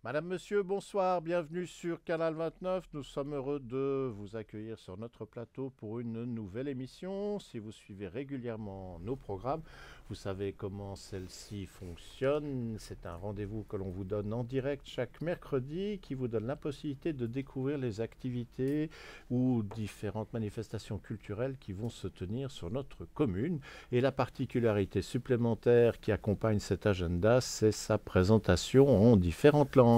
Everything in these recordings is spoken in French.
Madame, Monsieur, bonsoir, bienvenue sur Canal 29. Nous sommes heureux de vous accueillir sur notre plateau pour une nouvelle émission. Si vous suivez régulièrement nos programmes, vous savez comment celle-ci fonctionne. C'est un rendez-vous que l'on vous donne en direct chaque mercredi qui vous donne la possibilité de découvrir les activités ou différentes manifestations culturelles qui vont se tenir sur notre commune. Et la particularité supplémentaire qui accompagne cet agenda, c'est sa présentation en différentes langues.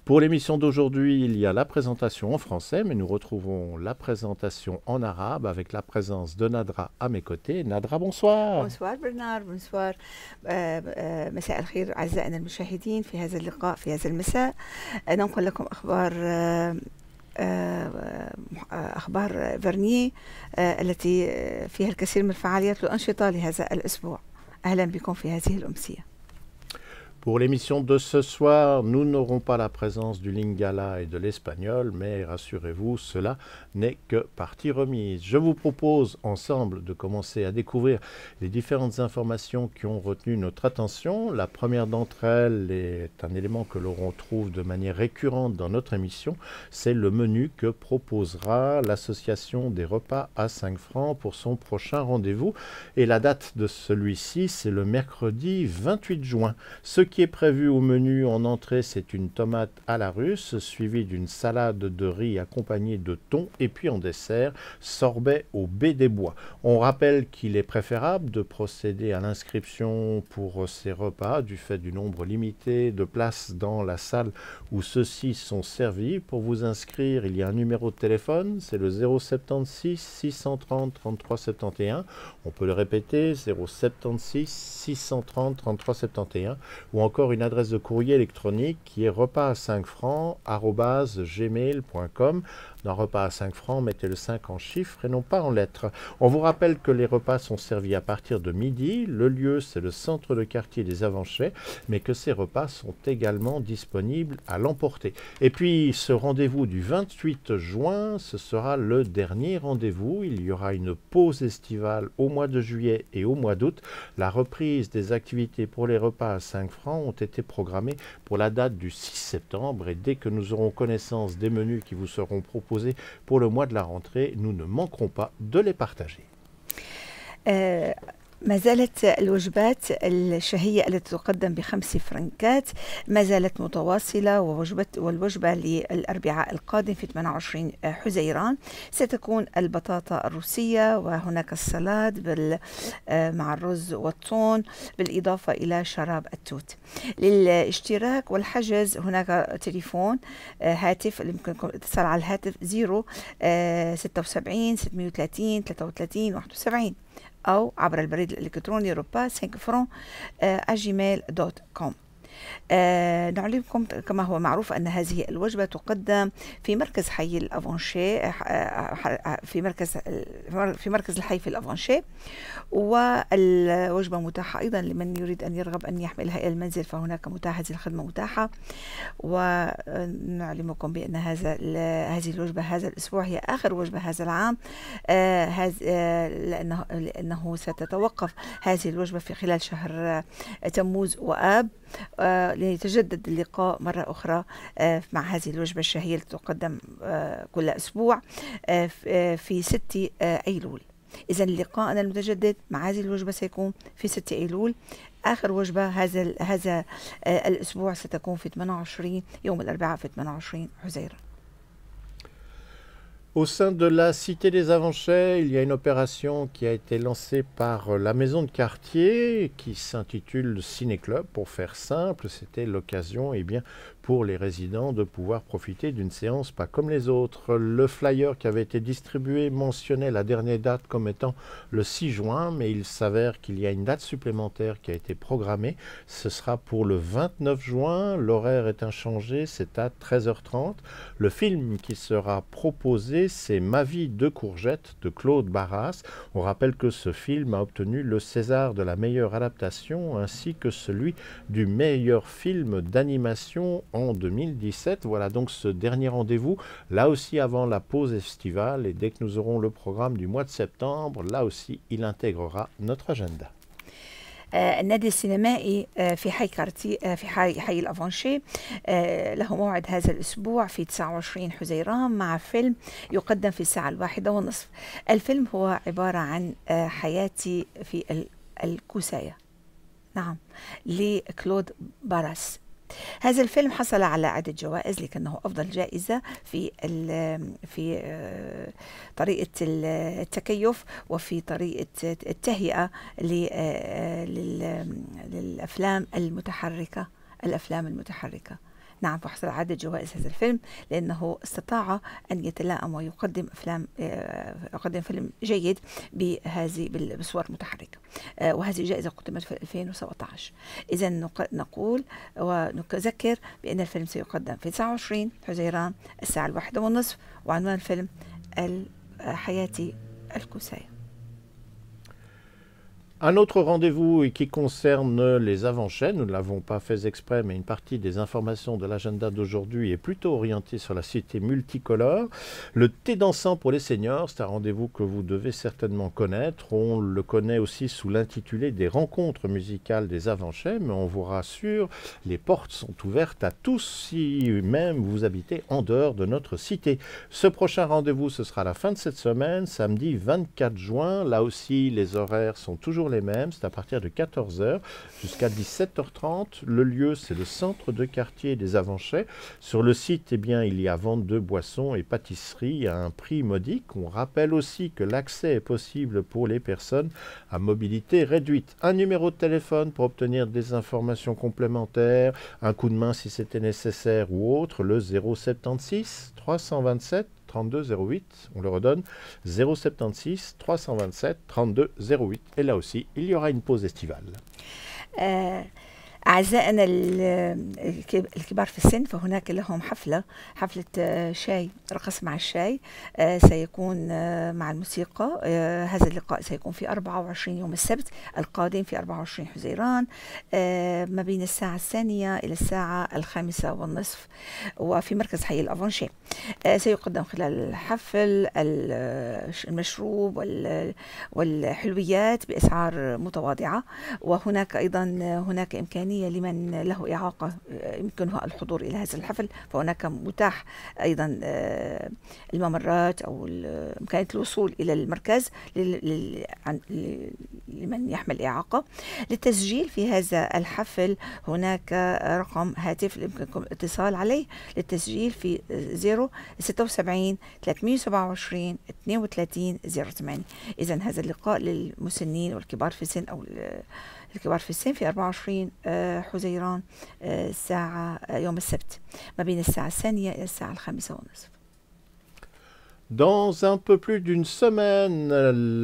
Pour l'émission d'aujourd'hui, il y a la présentation en français, mais nous retrouvons la présentation en arabe avec la présence de Nadra à mes côtés. Nadra, bonsoir. bonsoir برنار bonsoir مساء الخير أعزائنا المشاهدين في هذا اللقاء في هذا المساء ننقل لكم أخبار فيرنيه التي فيها الكثير من الفعاليات والأنشطة لهذا الأسبوع. أهلا بكم في هذه الأمسية. Pour l'émission de ce soir, nous n'aurons pas la présence du lingala et de l'espagnol, mais rassurez-vous, cela n'est que partie remise. Je vous propose ensemble de commencer à découvrir les différentes informations qui ont retenu notre attention. La première d'entre elles est un élément que l'on retrouve de manière récurrente dans notre émission, c'est le menu que proposera l'association des repas à 5 francs pour son prochain rendez-vous. Et la date de celui-ci, c'est le mercredi 28 juin. Ce qui est prévu au menu en entrée, c'est une tomate à la russe, suivie d'une salade de riz accompagnée de thon, et puis en dessert, sorbet au baie des bois. On rappelle qu'il est préférable de procéder à l'inscription pour ces repas du fait du nombre limité de places dans la salle où ceux-ci sont servis. Pour vous inscrire, il y a un numéro de téléphone, c'est le 076 630 33 71. On peut le répéter, 076 630 33 71, ou encore une adresse de courrier électronique qui est repas à 5 francs @gmail.com. Dans repas à 5 francs, mettez le 5 en chiffres et non pas en lettres. On vous rappelle que les repas sont servis à partir de midi. Le lieu, c'est le centre de quartier des Avanchets, mais que ces repas sont également disponibles à l'emporter. Et puis, ce rendez-vous du 28 juin, ce sera le dernier rendez-vous. Il y aura une pause estivale au mois de juillet et au mois d'août. La reprise des activités pour les repas à 5 francs ont été programmées pour la date du 6 septembre. Et dès que nous aurons connaissance des menus qui vous seront proposés pour le mois de la rentrée, nous ne manquerons pas de les partager. ما زالت الوجبات الشهية التي تقدم ب5 فرنكات ما زالت متواصلة، والوجبة للأربعاء القادم في 28 حزيران ستكون البطاطا الروسية، وهناك السلاد مع الرز والثوم بالإضافة إلى شراب التوت. للاشتراك والحجز هناك تليفون هاتف اللي يمكنكم الاتصال على الهاتف 076 630 33 71 أو عبر البريد الإلكتروني repas5francs@gmail.com. نعلمكم كما هو معروف أن هذه الوجبة تقدم في مركز حي الأفانشي، في مركز الحي في الأفانشي، والوجبة متاحة أيضا لمن يريد أن يرغب أن يحملها إلى المنزل، فهناك هذه الخدمة متاحة. ونعلمكم بأن هذه الوجبة هذا الأسبوع هي آخر وجبة هذا العام، لأنه ستتوقف هذه الوجبة في خلال شهر تموز وآب، ليتجدد اللقاء مرة أخرى مع هذه الوجبة الشهية التي تقدم كل أسبوع في 6 أيلول. إذن لقاءنا المتجدد مع هذه الوجبة سيكون في 6 أيلول. آخر وجبة هذا الأسبوع ستكون في 28 يوم الأربعاء في 28 حزيران. Au sein de la Cité des Avanchets, il y a une opération qui a été lancée par la maison de quartier qui s'intitule Ciné Club. Pour faire simple, c'était l'occasion pour les résidents de pouvoir profiter d'une séance pas comme les autres. Le flyer qui avait été distribué mentionnait la dernière date comme étant le 6 juin, mais il s'avère qu'il y a une date supplémentaire qui a été programmée. Ce sera pour le 29 juin. L'horaire est inchangé, c'est à 13h30. Le film qui sera proposé, c'est Ma vie de courgette de Claude Barras. On rappelle que ce film a obtenu le César de la meilleure adaptation ainsi que celui du meilleur film d'animation en 2017. Voilà donc ce dernier rendez-vous, là aussi avant la pause estivale, et dès que nous aurons le programme du mois de septembre, là aussi il intégrera notre agenda. النادي السينمائي في حي كارتي في حي الأفانشي له موعد هذا الأسبوع في 29 حزيران مع فيلم يقدم في الساعة 1:30. الفيلم هو عبارة عن حياتي في الكوساية، نعم، لكلود باراس. هذا الفيلم حصل على عدة جوائز، لكنه أفضل جائزة في طريقة التكيف وفي طريقة التهيئة للأفلام المتحركة. نعم، فحصل على عدة جوائز هذا الفيلم لأنه استطاع أن يتلائم ويقدم يقدم فيلم جيد بصور متحركة، وهذه جائزة قدمت في 2017. إذا نقول ونذكر بأن الفيلم سيقدم في 29 حزيران الساعة 1:30، وعنوان الفيلم حياتي الكوساية. Un autre rendez-vous qui concerne les avant-chais, nous ne l'avons pas fait exprès, mais une partie des informations de l'agenda d'aujourd'hui est plutôt orientée sur la cité multicolore. Le thé dansant pour les seniors, c'est un rendez-vous que vous devez certainement connaître. On le connaît aussi sous l'intitulé des rencontres musicales des avant-chais, mais on vous rassure, les portes sont ouvertes à tous, si même vous habitez en dehors de notre cité. Ce prochain rendez-vous, ce sera à la fin de cette semaine, samedi 24 juin. Là aussi, les horaires sont toujours les mêmes, c'est à partir de 14h jusqu'à 17h30. Le lieu, c'est le centre de quartier des Avanchais. Sur le site, eh bien, il y a vente de boissons et pâtisseries à un prix modique. On rappelle aussi que l'accès est possible pour les personnes à mobilité réduite. Un numéro de téléphone pour obtenir des informations complémentaires, un coup de main si c'était nécessaire ou autre, le 076 327 3208, on le redonne, 076 327 3208. Et là aussi, il y aura une pause estivale. أعزائنا الكبار في السن، فهناك لهم حفلة شاي، رقص مع الشاي، سيكون مع الموسيقى. هذا اللقاء سيكون في 24 يوم السبت القادم في 24 حزيران، ما بين الساعة 2 إلى الساعة 5:30، وفي مركز حي الأفانشي. سيقدم خلال الحفل المشروب والحلويات بأسعار متواضعة، وهناك أيضا إمكانية لمن له إعاقة يمكنه الحضور إلى هذا الحفل، فهناك متاح أيضا الممرات أو إمكانية الوصول إلى المركز لمن يحمل إعاقة. للتسجيل في هذا الحفل هناك رقم هاتف يمكنكم الاتصال عليه للتسجيل في 076 327 32 08. إذن هذا اللقاء للمسنين والكبار في السن أو الكبار في السن في 24 حزيران يوم السبت ما بين الساعة 2 إلى الساعة 5:30. Dans un peu plus d'une semaine,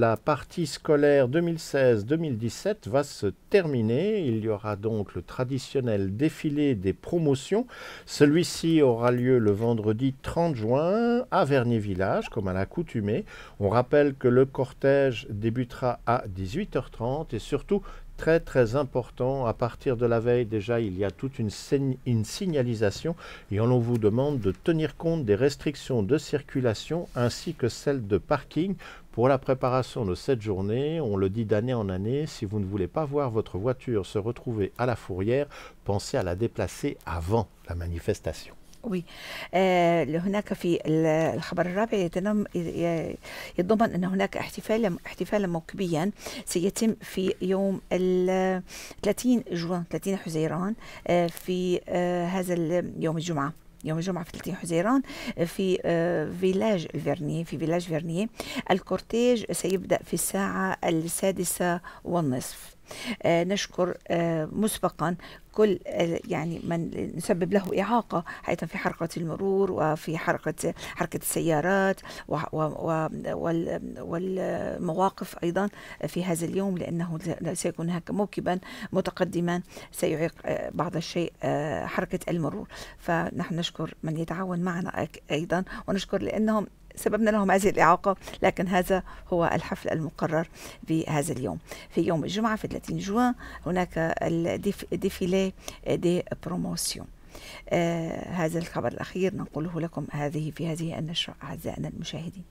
la partie scolaire 2016-2017 va se terminer. Il y aura donc le traditionnel défilé des promotions. Celui-ci aura lieu le vendredi 30 juin à Vernier-Village, comme à l'accoutumée. On rappelle que le cortège débutera à 18h30 et surtout, très très important, à partir de la veille déjà il y a toute une signalisation et on vous demande de tenir compte des restrictions de circulation ainsi que celles de parking pour la préparation de cette journée. On le dit d'année en année, si vous ne voulez pas voir votre voiture se retrouver à la fourrière, pensez à la déplacer avant la manifestation. Oui. هناك في الخبر الرابع يتضمن أن هناك احتفالا موكبيا سيتم في يوم 30 حزيران في هذا اليوم الجمعة، في 30 حزيران في فيلاج فيرنيه. الكورتيج سيبدأ في الساعة 6:30. نشكر مسبقا كل يعني من نسبب له إعاقة حيث في حركة المرور وفي حركة السيارات والمواقف أيضا في هذا اليوم، لأنه سيكون هناك موكبا متقدما سيعيق بعض الشيء حركة المرور. فنحن نشكر من يتعاون معنا أيضا، ونشكر لأنهم سببنا لهم هذه الإعاقة، لكن هذا هو الحفل المقرر في هذا اليوم. في يوم الجمعة في 30 جوان هناك الديفيلي دي بروموسيون. هذا الخبر الأخير نقوله لكم في هذه النشرة أعزائنا المشاهدين.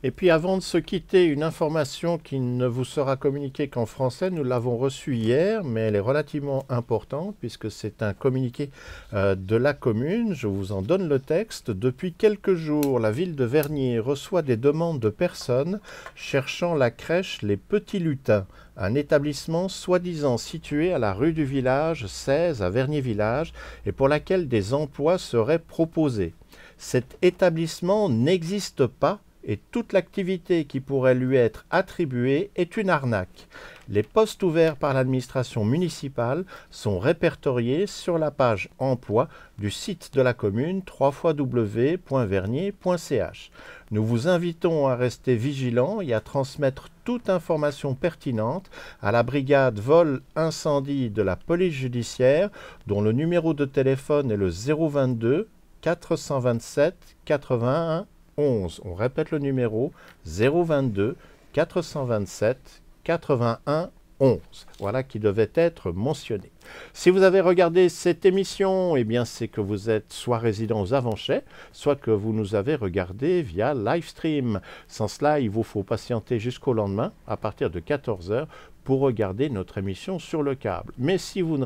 Et puis avant de se quitter, une information qui ne vous sera communiquée qu'en français. Nous l'avons reçue hier, mais elle est relativement importante puisque c'est un communiqué de la commune. Je vous en donne le texte. Depuis quelques jours, la ville de Vernier reçoit des demandes de personnes cherchant la crèche Les Petits Lutins, un établissement soi-disant situé à la rue du Village 16 à Vernier-Village et pour laquelle des emplois seraient proposés. Cet établissement n'existe pas et toute l'activité qui pourrait lui être attribuée est une arnaque. Les postes ouverts par l'administration municipale sont répertoriés sur la page emploi du site de la commune www.vernier.ch. Nous vous invitons à rester vigilants et à transmettre toute information pertinente à la brigade vol incendie de la police judiciaire dont le numéro de téléphone est le 022 427 81 11. On répète le numéro 022 427 81 11. Voilà qui devait être mentionné. Si vous avez regardé cette émission, eh bien c'est que vous êtes soit résident aux Avanchais, soit que vous nous avez regardé via livestream. Sans cela, il vous faut patienter jusqu'au lendemain, à partir de 14 h, pour regarder notre émission sur le câble. Mais si vous ne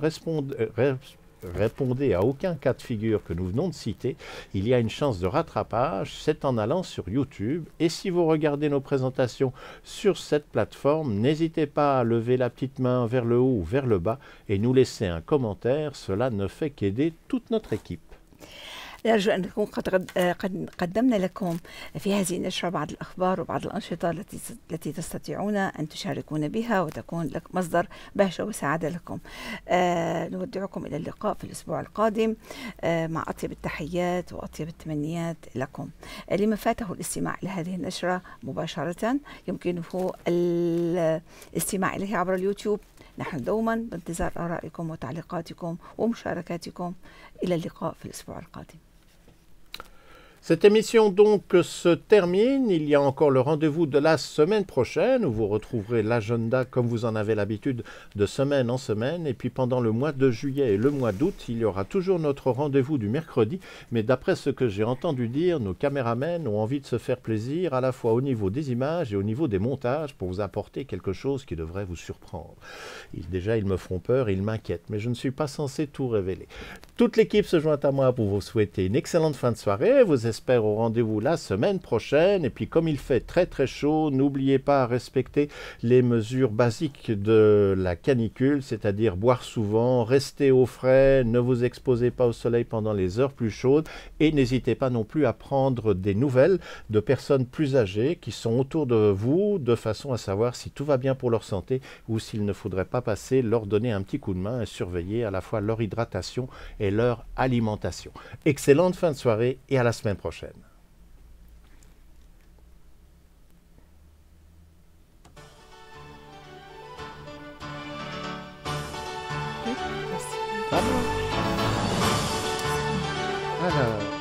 répondez à aucun cas de figure que nous venons de citer, il y a une chance de rattrapage, c'est en allant sur YouTube. Et si vous regardez nos présentations sur cette plateforme, n'hésitez pas à lever la petite main vers le haut ou vers le bas et nous laisser un commentaire, cela ne fait qu'aider toute notre équipe. نرجو أن نكون قد قدمنا لكم في هذه النشرة بعض الأخبار وبعض الأنشطة التي تستطيعون أن تشاركون بها وتكون لك مصدر بهجة وسعادة لكم. نودعكم إلى اللقاء في الأسبوع القادم مع أطيب التحيات وأطيب التمنيات لكم. لمن فاته الاستماع لهذه النشرة مباشرة يمكنه الاستماع إليها عبر اليوتيوب. نحن دوما بانتظار آرائكم وتعليقاتكم ومشاركاتكم. إلى اللقاء في الأسبوع القادم. Cette émission donc se termine. Il y a encore le rendez-vous de la semaine prochaine où vous retrouverez l'agenda comme vous en avez l'habitude de semaine en semaine. Et puis pendant le mois de juillet et le mois d'août, il y aura toujours notre rendez-vous du mercredi. Mais d'après ce que j'ai entendu dire, nos caméramens ont envie de se faire plaisir à la fois au niveau des images et au niveau des montages pour vous apporter quelque chose qui devrait vous surprendre. Déjà, ils me font peur, ils m'inquiètent, mais je ne suis pas censé tout révéler. Toute l'équipe se joint à moi pour vous souhaiter une excellente fin de soirée. Vous espère au rendez-vous la semaine prochaine. Et puis comme il fait très très chaud, n'oubliez pas à respecter les mesures basiques de la canicule, c'est-à-dire boire souvent, rester au frais, ne vous exposez pas au soleil pendant les heures plus chaudes et n'hésitez pas non plus à prendre des nouvelles de personnes plus âgées qui sont autour de vous de façon à savoir si tout va bien pour leur santé ou s'il ne faudrait pas passer, leur donner un petit coup de main et surveiller à la fois leur hydratation et leur alimentation. Excellente fin de soirée et à la semaine prochaine. Alors.